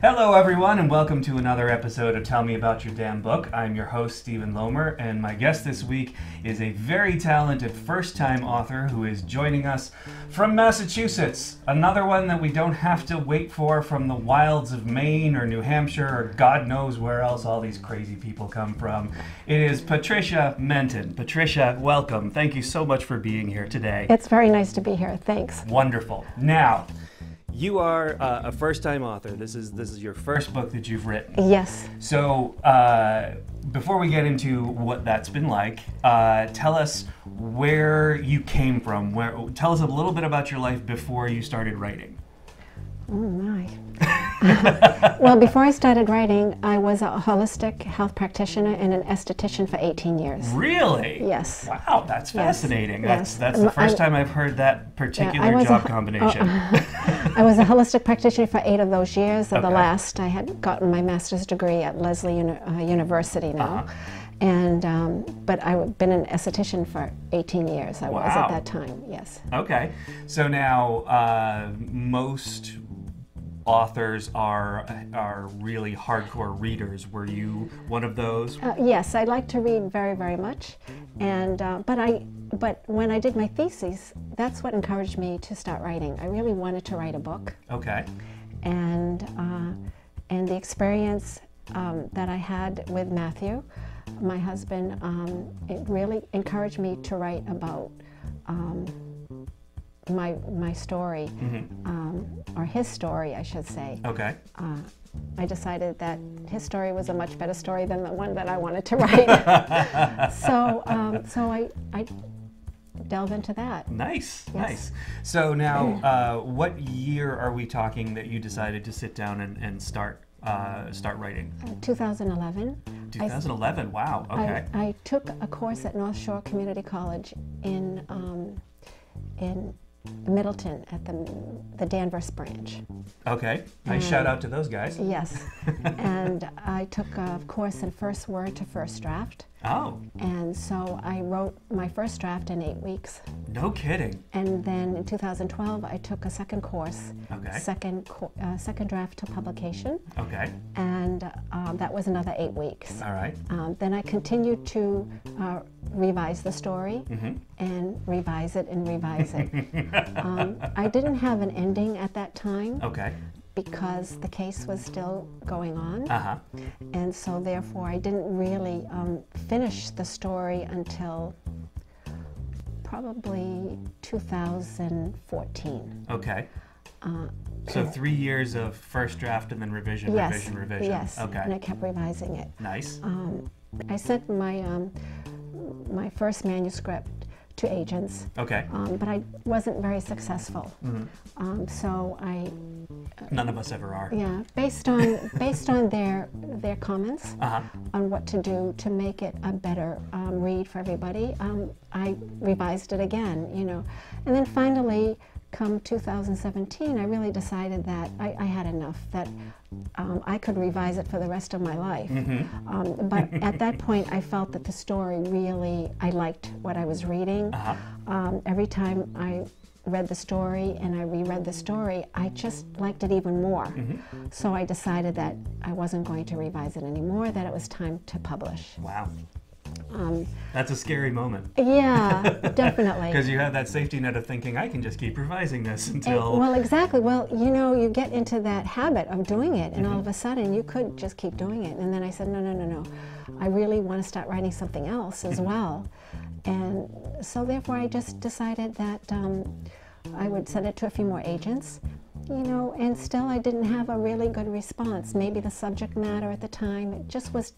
Hello everyone and welcome to another episode of Tell Me About Your Damn Book. I'm your host Stephen Lomer and my guest this week is a very talented first-time author who is joining us from Massachusetts. Another one that we don't have to wait for from the wilds of Maine or New Hampshire or God knows where else all these crazy people come from. It is Patricia Menton. Patricia, welcome. Thank you so much for being here today. It's very nice to be here. Thanks. Wonderful. Now, you are a first-time author. This is your first book that you've written. Yes. So before we get into what that's been like, tell us where you came from. Tell us a little bit about your life before you started writing. Oh my. Well, before I started writing, I was a holistic health practitioner and an esthetician for 18 years. Really? Yes. Wow, that's fascinating. Yes. That's the first time I've heard that particular job combination. I was a holistic practitioner for 8 of those years. Okay. The last, I had gotten my master's degree at Lesley University now. And but I've been an esthetician for 18 years. I was at that time. Yes. Okay. So now most authors are really hardcore readers. Were you one of those? Yes, I like to read very, very much, and but when I did my thesis, that's what encouraged me to start writing. I really wanted to write a book. Okay. And the experience that I had with Matthew, my husband, it really encouraged me to write about my story, or his story, I should say. Okay. I decided that his story was a much better story than the one that I wanted to write. So I delve into that. Nice, yes. Nice. So now, what year are we talking that you decided to sit down and start writing? 2011. 2011. Wow. Okay. I took a course at North Shore Community College in Middleton at the Danvers branch. Okay. Nice shout out to those guys. Yes. And I took a course in first word to first draft. Oh. And so I wrote my first draft in 8 weeks. No kidding. And then in 2012, I took a second course, okay. Second draft to publication. Okay. And that was another 8 weeks. All right. Then I continued to revise the story and revise it and revise it. I didn't have an ending at that time. Okay. Because the case was still going on, and so therefore I didn't really finish the story until probably 2014. Okay. So 3 years of first draft and then revision, revision. Yes. Okay. And I kept revising it. Nice. I sent my my first manuscript to agents. Okay. But I wasn't very successful. So I. None of us ever are. Yeah, based on their comments on what to do to make it a better read for everybody, I revised it again, you know, and then finally, come 2017, I really decided that I had enough, that I could revise it for the rest of my life. But at that point, I felt that the story really, I liked what I was reading. Every time I read the story and I reread the story, I just liked it even more. So I decided that I wasn't going to revise it anymore, that it was time to publish. Wow. That's a scary moment. Yeah, definitely. Because you have that safety net of thinking, I can just keep revising this until... Well, exactly. Well, you know, you get into that habit of doing it, and all of a sudden you could just keep doing it. And then I said, no. I really want to start writing something else as well. And so therefore I just decided that I would send it to a few more agents, you know, and still I didn't have a really good response. Maybe the subject matter at the time, it just was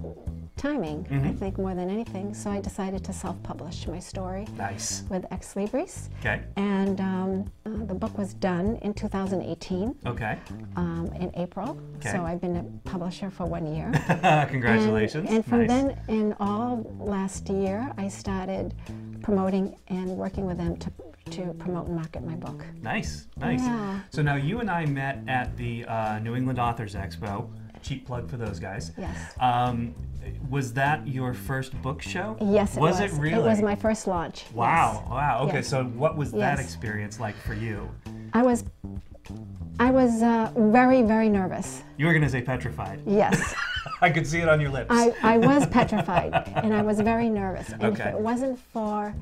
timing, I think, more than anything. So I decided to self-publish my story. Nice. With Ex Libris. Okay. And the book was done in 2018. Okay. In April. Okay. So I've been a publisher for 1 year. Congratulations. And from nice. then, in all last year, I started promoting and working with them to promote and market my book. Nice, nice. Yeah. So now you and I met at the New England Authors Expo. Cheap plug for those guys. Yes. Was that your first book show? Yes, it was. Was it really? It was my first launch. Wow, yes. wow. Okay, yes. so what was that yes. experience like for you? I was I was very, very nervous. You were going to say petrified. Yes. I could see it on your lips. I was petrified, and I was very nervous. And Okay. if it wasn't for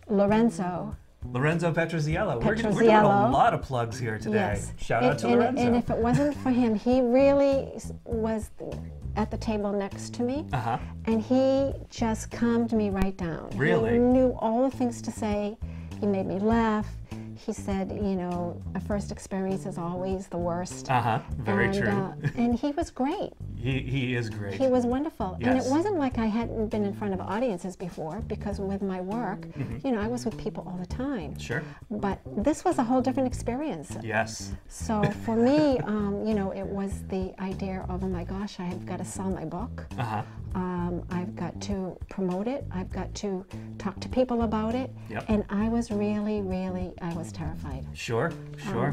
Lorenzo Petrosiello. We're doing a lot of plugs here today. Yes. Shout out to Lorenzo. And if it wasn't for him, he really was at the table next to me, and he just calmed me right down. Really? He knew all the things to say. He made me laugh. He said, you know, a first experience is always the worst. Very true. And he was great. He is great. He was wonderful. Yes. And it wasn't like I hadn't been in front of audiences before, because with my work, you know, I was with people all the time. Sure. But this was a whole different experience. Yes. So for me, you know, it was the idea of, oh my gosh, I've got to sell my book. I've got to promote it. I've got to talk to people about it. Yep. And I was really, I was terrified. Sure.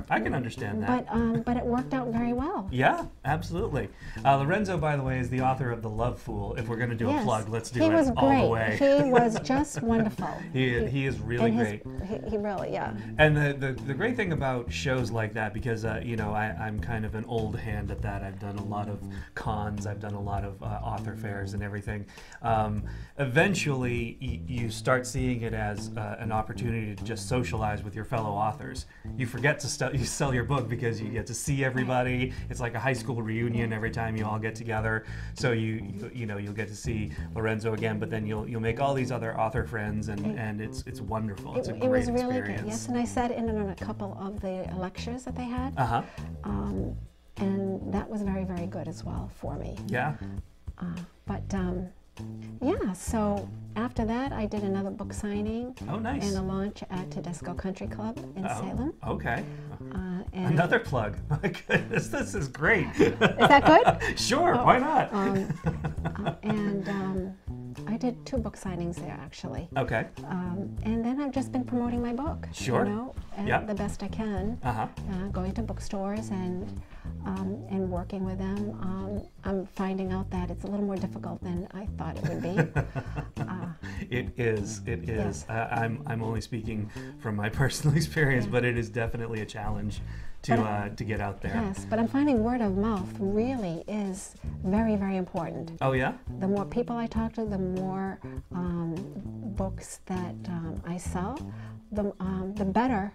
I can understand that. But it worked out very well. Yeah, absolutely. Lorenzo, by the way, is the author of The Love Fool. If we're going to do a plug, let's do it all the way. He was just wonderful. He is really great. He really, yeah. And the great thing about shows like that, because you know, I'm kind of an old hand at that. I've done a lot of cons. I've done a lot of author fairs and everything. Eventually, you start seeing it as an opportunity to just socialize with your fellow authors. You forget to you sell your book because you get to see everybody. It's like a high school reunion every time you all get together. So you know, you'll get to see Lorenzo again, but then you'll make all these other author friends, and it's wonderful. It's a great experience. It was really good. Yes, and I sat in on a couple of the lectures that they had. And that was very, very good as well for me. Yeah. Yeah, so after that, I did another book signing. Oh, nice. And a launch at Tedesco Country Club in Salem. Okay. And another plug. My goodness, this is great. Is that good? Sure, why not? I did 2 book signings there, actually. Okay. And then I've just been promoting my book. Sure. You know, the best I can. Going to bookstores and working with them. I'm finding out that it's a little more difficult than I thought it would be. It is. Yes. I'm only speaking from my personal experience, but it is definitely a challenge to get out there. Yes, but I'm finding word of mouth really is very, very important. Oh yeah? The more people I talk to, the more books that I sell, the better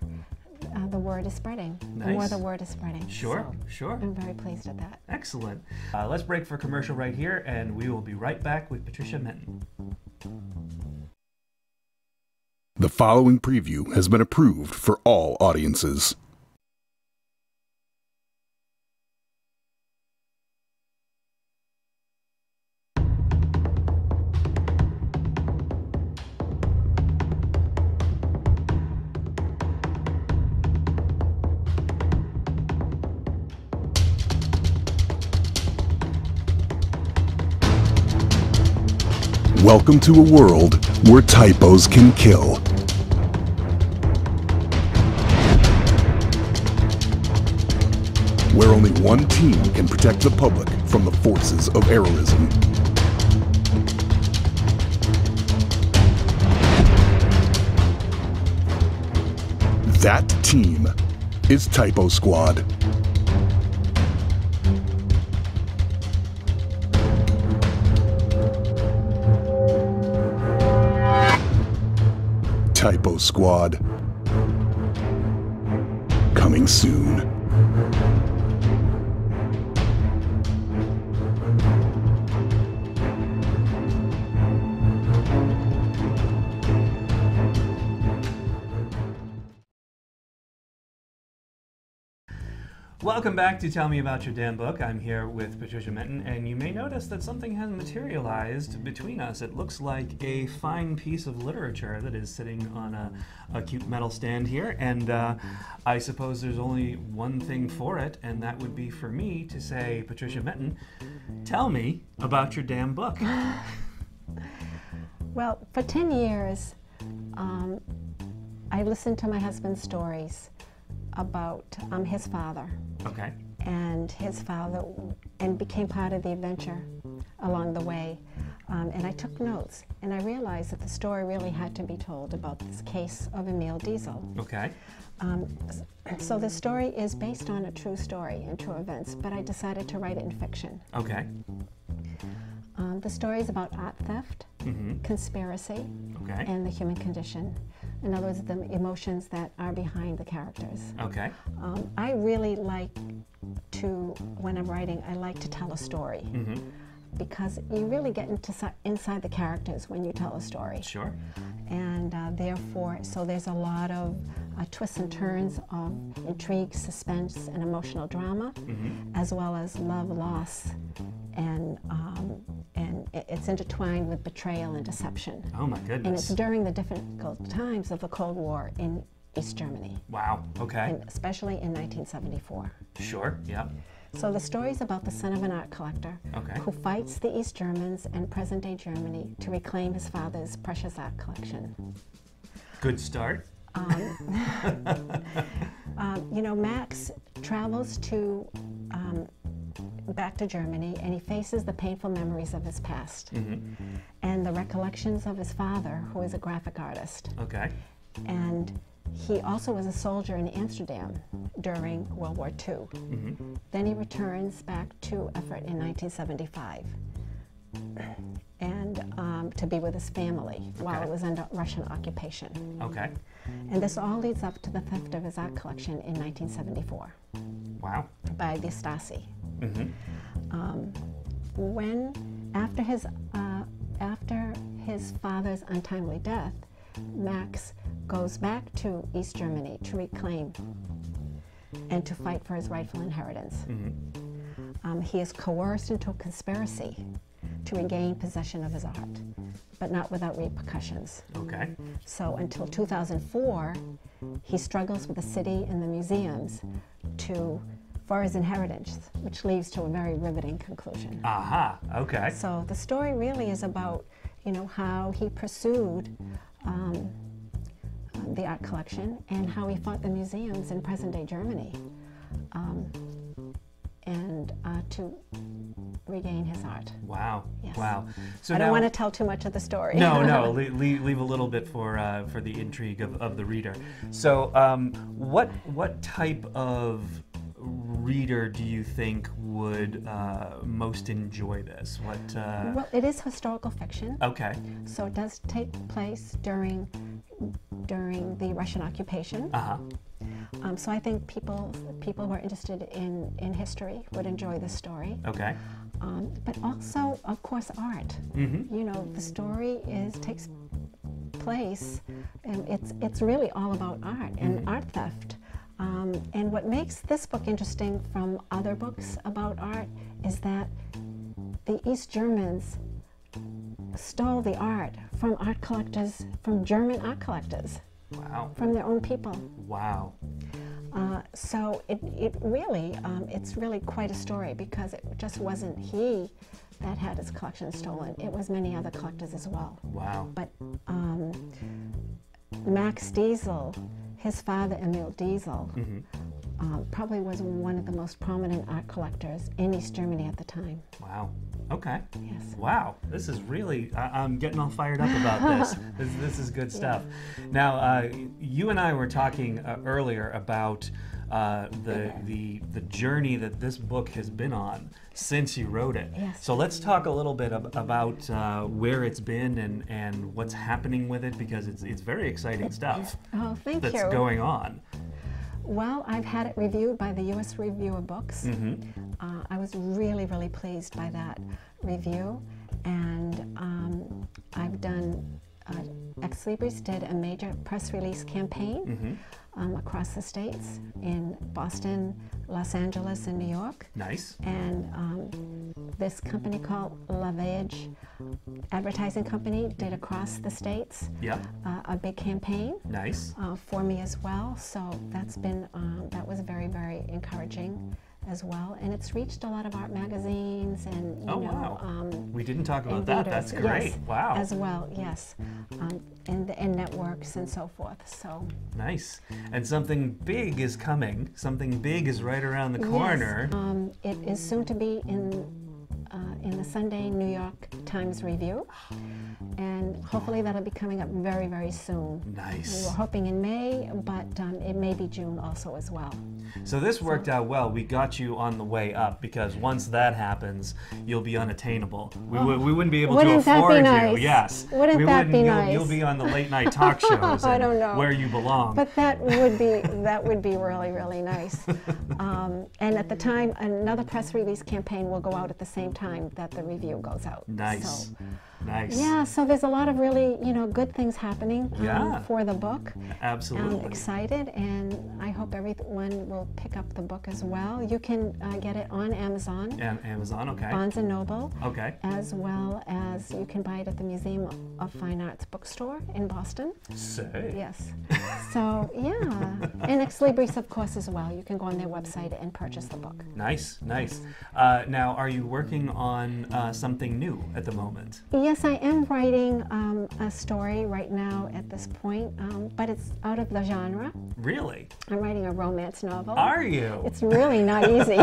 the word is spreading. Nice. The more the word is spreading. Sure. I'm very pleased at that. Excellent. Let's break for commercial right here, and we will be right back with Patricia Menton. The following preview has been approved for all audiences. Welcome to a world where typos can kill. Where only one team can protect the public from the forces of errorism. That team is Typo Squad. Typo Squad. Coming soon. Welcome back to Tell Me About Your Damn Book. I'm here with Patricia Menton, and you may notice that something has materialized between us. It looks like a fine piece of literature that is sitting on a cute metal stand here, and I suppose there's only one thing for it, and that would be for me to say, Patricia Menton, tell me about your damn book. Well, for 10 years, I listened to my husband's stories about his father. Okay. And his father, and became part of the adventure along the way. And I took notes, and I realized that the story really had to be told about this case of Emil Diesel. Okay. So the story is based on a true story and true events, but I decided to write it in fiction. Okay. The story is about art theft, conspiracy, Okay. and the human condition. In other words, the emotions that are behind the characters. Okay. I really like to, when I'm writing, I like to tell a story. Because you really get inside the characters when you tell a story. Sure. And therefore, so there's a lot of twists and turns of intrigue, suspense, and emotional drama, as well as love, loss, and it's intertwined with betrayal and deception. Oh my goodness. And it's during the difficult times of the Cold War in East Germany. Wow. Okay. And especially in 1974. Sure. Yeah. So the story is about the son of an art collector who fights the East Germans and present-day Germany to reclaim his father's precious art collection. Good start. You know, Max travels back to Germany, and he faces the painful memories of his past and the recollections of his father, who is a graphic artist. Okay. And he also was a soldier in Amsterdam during World War II. Then he returns back to Erfurt in 1975 and to be with his family while it was under Russian occupation. Okay. And this all leads up to the theft of his art collection in 1974 Wow. by the Stasi. After his father's untimely death, Max goes back to East Germany to reclaim and to fight for his rightful inheritance. He is coerced into a conspiracy to regain possession of his art, but not without repercussions. Okay. So until 2004, he struggles with the city and the museums for his inheritance, which leads to a very riveting conclusion. Aha. Okay. So the story really is about, you know, how he pursued the art collection and how he fought the museums in present-day Germany and to regain his art. Wow. Yes. Wow. So I don't now, want to tell too much of the story. No. Leave a little bit for the intrigue of the reader. So, what type of reader do you think would most enjoy this? Well, it is historical fiction. Okay. So it does take place during the Russian occupation. So I think people who are interested in history would enjoy this story. Okay. But also, of course, art. You know, the story takes place, and it's really all about art and art theft. And what makes this book interesting from other books about art is that the East Germans stole the art from art collectors, from German art collectors. Wow. From their own people. Wow. So it really, it's really quite a story, because it just wasn't he that had his collection stolen. It was many other collectors as well. Wow. But Max Diesel, his father Emil Diesel, probably was one of the most prominent art collectors in East Germany at the time. Wow. Okay. Yes. Wow. This is really, I'm getting all fired up about this. This is good stuff. Now, you and I were talking earlier about the journey that this book has been on since you wrote it. Yes. So let's talk a little bit about where it's been and what's happening with it, because it's very exciting stuff. Oh, thank you. That's going on. Well, I've had it reviewed by the U.S. Review of Books. I was really, really pleased by that review, and I've done, Ex Libris did a major press release campaign across the states, in Boston, Los Angeles, and New York. Nice. And this company called La Voyage advertising company did across the states a big campaign. Nice. For me as well. So that's been that was very, very encouraging as well, and it's reached a lot of art magazines and we didn't talk about that. That's great. Yes, wow. As well, yes, and networks and so forth. So nice. And something big is coming. Something big is right around the corner. Yes, it is soon to be in in the Sunday New York Times Review, and hopefully that'll be coming up very, very soon. Nice. We were hoping in May, but it may be June also as well. So this worked out well. We got you on the way up, because once that happens, you'll be unattainable. We wouldn't be able to afford you. Nice? Yes. Wouldn't that be nice? You'll be on the late night talk shows. I don't know. Where you belong. But that would be really, really nice. And at the time, another press release campaign will go out at the same time that the review goes out. Nice. So, nice. yeah, so there's a lot of really, good things happening for the book. Absolutely. I'm excited, and I hope everyone will pick up the book as well. You can get it on Amazon. And Amazon, okay. Barnes & Noble. Okay. As well as you can buy it at the Museum of Fine Arts bookstore in Boston. Say. Yes. So, yeah. And Ex Libris, of course, as well. You can go on their website and purchase the book. Nice, nice. Now, are you working on something new at the moment? Yes, I am writing a story right now at this point, but it's out of the genre. Really? I'm writing a romance novel. Are you? It's really not easy.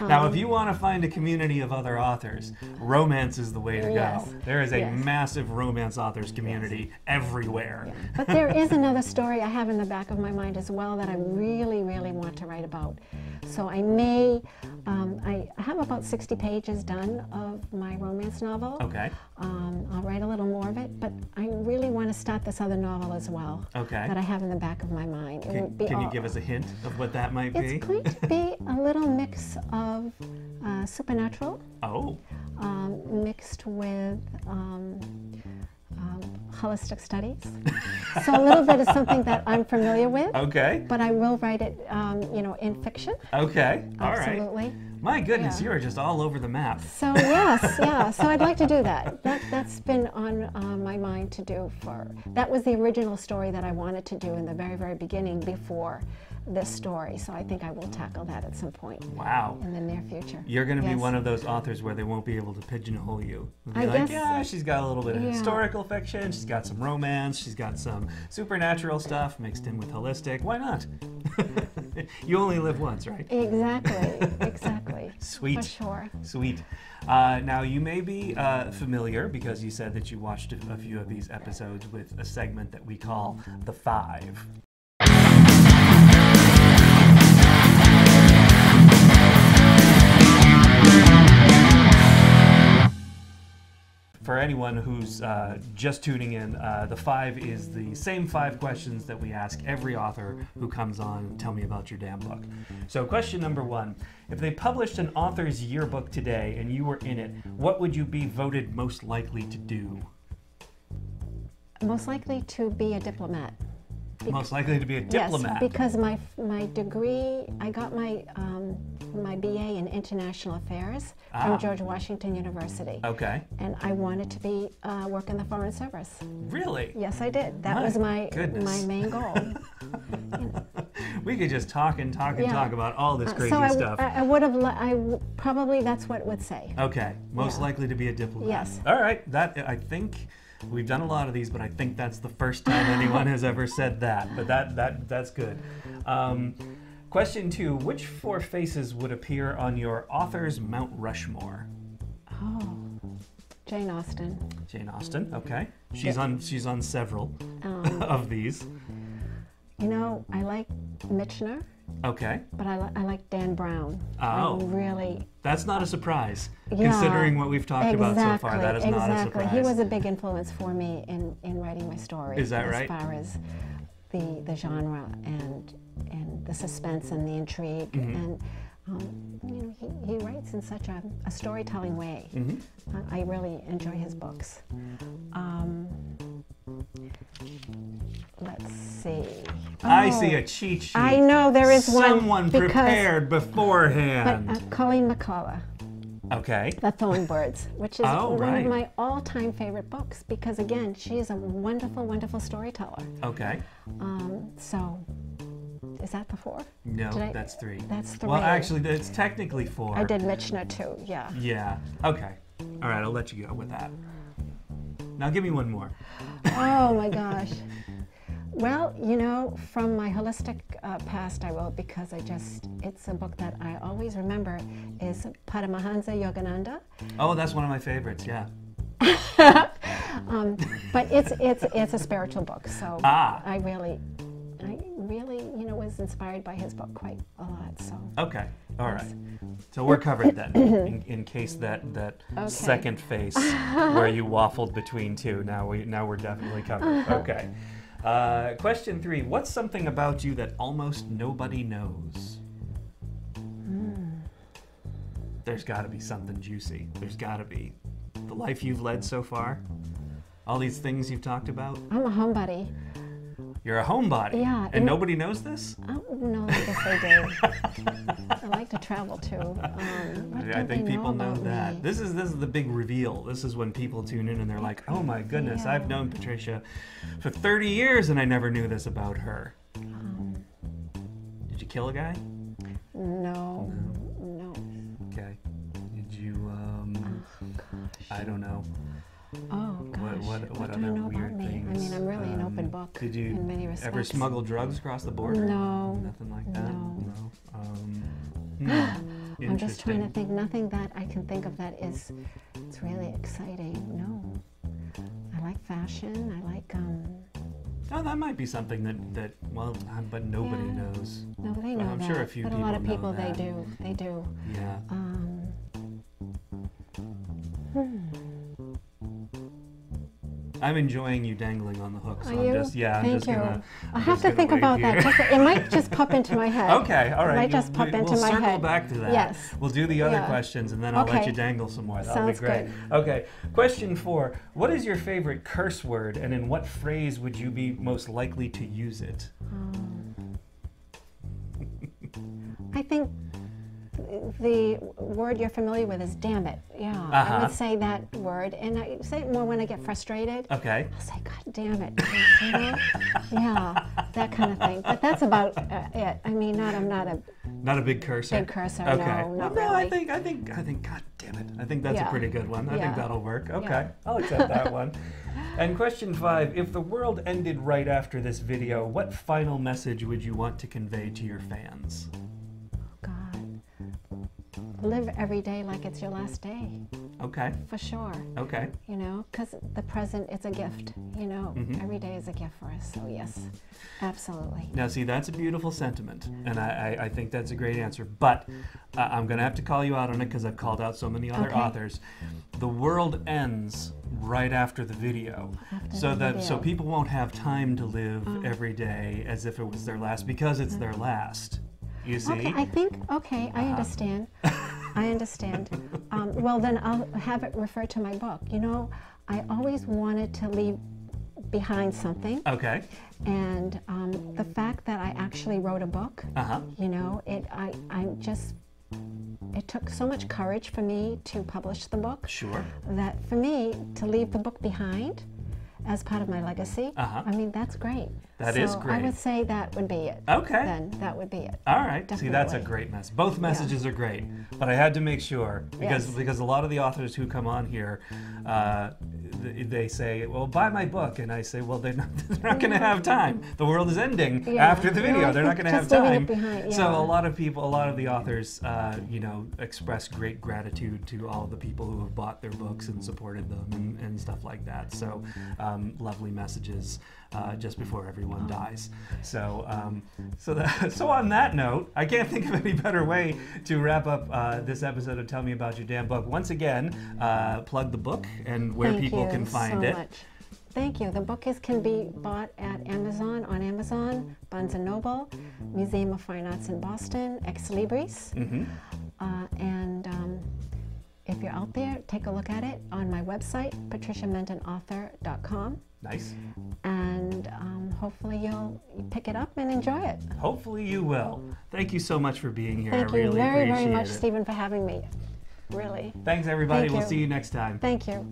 Now, if you want to find a community of other authors, romance is the way to Yes. go. There is a Yes. massive romance authors community everywhere. Yeah. But there is another story I have in the back of my mind as well that I really, really want to write about. So I may, I have about 60 pages done of my romance novel. Okay. I'll write a little more of it, but I really want to start this other novel as well. Okay. That I have in the back of my mind. Can you give us a hint of what that might be? It's going to be a little mix of supernatural, Oh. mixed with holistic studies. So a little bit is something that I'm familiar with. Okay. But I will write it, in fiction. Okay. All right. Absolutely. My goodness, Yeah. you are just all over the map. So yes, yeah. So I'd like to do that. That's been on my mind to do that was the original story that I wanted to do in the very, very beginning before this story. So I think I will tackle that at some point. Wow. In the near future. You're going to be Yes. one of those authors where they won't be able to pigeonhole you. They'll be I like, guess- yeah, she's got a little bit of Yeah. historical fiction, she's got some romance, she's got some supernatural stuff mixed in with holistic. Why not? You only live once, right? Exactly. Exactly. Sweet. For sure. Sweet. Now, you may be familiar, because you said that you watched a few of these episodes, with a segment that we call The Five. For anyone who's just tuning in, the five is the same 5 questions that we ask every author who comes on. Tell me about your damn book. So question number 1, if they published an author's yearbook today and you were in it, what would you be voted most likely to do? Most likely to be a diplomat. Most likely to be a diplomat. Yes, because my degree, I got my my BA in International Affairs from George Washington University. Okay. And I wanted to be work in the Foreign Service. Really? Yes, I did. That My was my goodness. main goal. We could just talk and talk and Yeah. talk about all this crazy so stuff. I would have. Probably that's what it would say. Okay, most Yeah. likely to be a diplomat. Yes. All right, that I think we've done a lot of these, but I think that's the first time anyone has ever said that. But that's good. Question 2: which 4 faces would appear on your author's Mount Rushmore? Oh, Jane Austen. Jane Austen. Okay, she's on several of these. I like Michener, Okay, but I like Dan Brown. Oh. I really. that's not a surprise, Yeah, considering what we've talked about so far. That is not a surprise. He was a big influence for me in writing my story. Is that right? As far as the genre and the suspense and the intrigue, Mm-hmm. and he writes in such a storytelling way. Mm-hmm. I really enjoy his books. Let's see. I Oh, see a cheat sheet. I know there is Someone one because, prepared beforehand. but Colleen McCullough. Okay. The Thornbirds, which is Oh, one right. of my all-time favorite books because, again, she is a wonderful, wonderful storyteller. Okay. So, is that the 4? No, Did I- that's 3. That's 3. Well, actually, it's technically 4. I did Michener too, yeah. Yeah. Okay. All right, I'll let you go with that. Now give me one more. Oh my gosh. Well, from my holistic past, I will, because I just it's a book that I always remember, is Paramahansa Yogananda. Oh, that's one of my favorites, yeah. But it's a spiritual book, so I really, was inspired by his book quite a lot. So okay, all right. So we're covered then, in case that second face where you waffled between two. Now we're definitely covered. Okay. Question 3: what's something about you that almost nobody knows? There's got to be something juicy. There's got to be. The life you've led so far, all these things you've talked about. I'm a homebody. You're a homebody? Yeah. And nobody knows this? Oh, no, I guess they do. I like to travel too. I think people know that. This is the big reveal. This is when people tune in and they're like, oh my goodness, I've known Patricia for 30 years and I never knew this about her. Did you kill a guy? No. Okay. Did you, I don't know. Oh, gosh. What do you other know weird about me? things? I mean, I'm really an open book Did you in many respects. ever smuggle drugs across the border? No. Nothing like that? No. I'm just trying to think. Nothing that I can think of that it's really exciting. No. I like fashion. I like Oh, that might be something that but nobody knows. No, they know I'm that. sure a few but people a lot of people, know that. they do. Yeah. I'm enjoying you dangling on the hook, so Are you? Thank you. I have to think about that. It might just pop into my head. Okay, all right. It might just pop into my head. We'll circle back to that. Yes. We'll do the other questions, and then I'll let you dangle some more. That'll be great. Good. Okay. Question 4: what is your favorite curse word, and in what phrase would you be most likely to use it? I think the word you're familiar with is damn it. Yeah, I would say that word, and I say it more when I get frustrated. Okay. I'll say, God damn it. You know? Yeah, that kind of thing. But that's about it. I mean, I'm not a big cursor. Big cursor. Okay. No, not no, really. I think. God damn it. I think that's a pretty good one. I think that'll work. Okay, Yeah. I'll accept that one. And question 5: if the world ended right after this video, what final message would you want to convey to your fans? Live every day like it's your last day. Okay. For sure. Okay. You know, because the present is a gift. You know, every day is a gift for us. So yes, absolutely. Now, see, that's a beautiful sentiment, and I think that's a great answer. But I'm going to have to call you out on it because I've called out so many other authors. The world ends right after the video, so people won't have time to live every day as if it was their last, because it's their last. You see? Okay, I think, I understand. I understand. Well, then I'll have it refer to my book. You know, I always wanted to leave behind something. Okay. And the fact that I actually wrote a book, you know, it took so much courage for me to publish the book. Sure. That for me, to leave the book behind as part of my legacy, I mean, that's great. That is great. I would say that would be it. Okay. Then that would be it. All right. Definitely. See, that's a great message. Both messages are great, but I had to make sure because a lot of the authors who come on here, they say, "Well, buy my book," and I say, "Well, they're not going to have time. The world is ending after the video. They're not going to have time." So a lot of the authors, express great gratitude to all of the people who have bought their books and supported them and stuff like that. So lovely messages just before everyone dies. So so on that note, I can't think of any better way to wrap up this episode of Tell Me About Your Damn Book. Once again, plug the book and where people can find it. Much. Thank you. The book can be bought at Amazon, Barnes & Noble, Museum of Fine Arts in Boston, Ex Libris. And if you're out there, take a look at it on my website, patriciamentonauthor.com. Nice. And hopefully you'll pick it up and enjoy it. Hopefully you will. Thank you so much for being here. Thank I really you very, very appreciate much, it. Stephen, for having me. Really. Thanks, everybody. Thank We'll you. see you next time. Thank you.